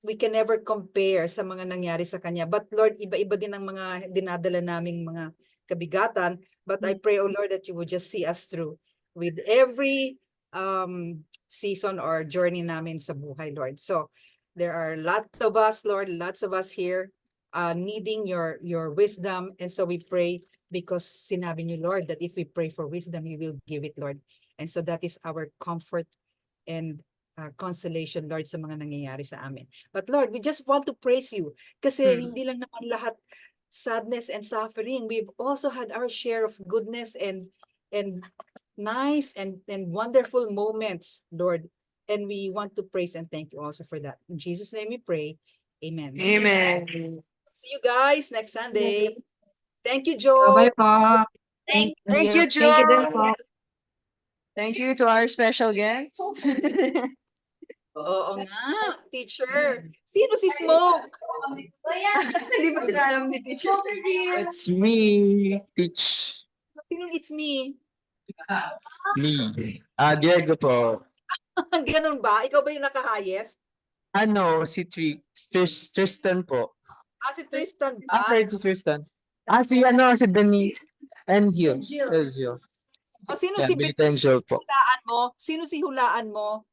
we can never compare sa mga nangyari sa kanya. But Lord, iba-iba din ang mga dinadala naming mga kabigatan. But I pray, oh Lord, that you would just see us through with every season or journey namin sa buhay, Lord. So there are lots of us, Lord, lots of us here needing your wisdom. And so we pray because sinabi niyo, Lord, that if we pray for wisdom, you will give it, Lord. And so that is our comfort and consolation, Lord, sa mga nangyayari sa amin. But Lord, we just want to praise you kasi hindi lang naman lahat sadness and suffering. We've also had our share of goodness and nice and wonderful moments, Lord. And we want to praise and thank you also for that. In Jesus' name we pray. Amen. Amen. See you guys next Sunday. Thank you, Joe. Bye po. Thank you, Joe. Thank you din po. Thank you to our special guest. Oo nga, teacher. Sino si Smoke? Hindi ba alam ni teacher? It's me, teach Sinong it's me? me. Diego po. Ganun ba? Ikaw ba yung naka-highest? Ano, si Tristan po. Si Tristan ba? Sorry, si Tristan. Si Benny. And Gio. Gio. O sino Yeah, si Benita and Gio po. hulaan mo? Sino si hulaan mo?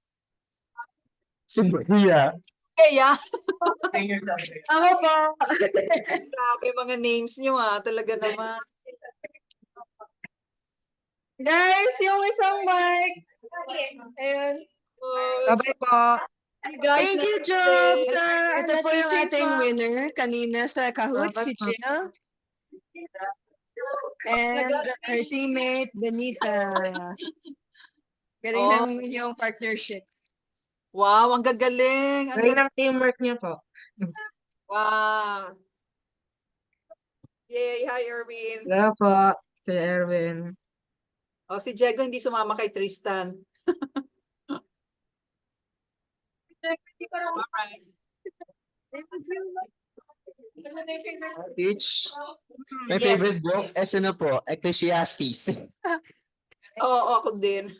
Si Bria. Kaya, Ako po. grabe mga names nyo talaga naman. Guys, yung isang mic. Ayun. Bye po. You guys, Thank you, next Joe. day. Ito po yung ating winner kanina sa Kahoot, si Jill. And her teammate, Benita. Galing ng yung partnership. Wow, ang gagaling. Ang Galing ng teamwork niyo po. Wow. Yay, hi Erwin. Hello po, Kuya Erwin. O si Diego hindi sumama kay Tristan. Alright. Teach. My favorite book is ano po, Ecclesiastes. Oo, ako din.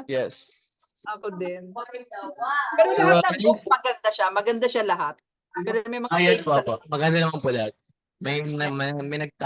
Yes. Ako din. Pero lahat ng books maganda siya. Maganda siya lahat. Pero may mga Yes pages po. Maganda naman po lahat. May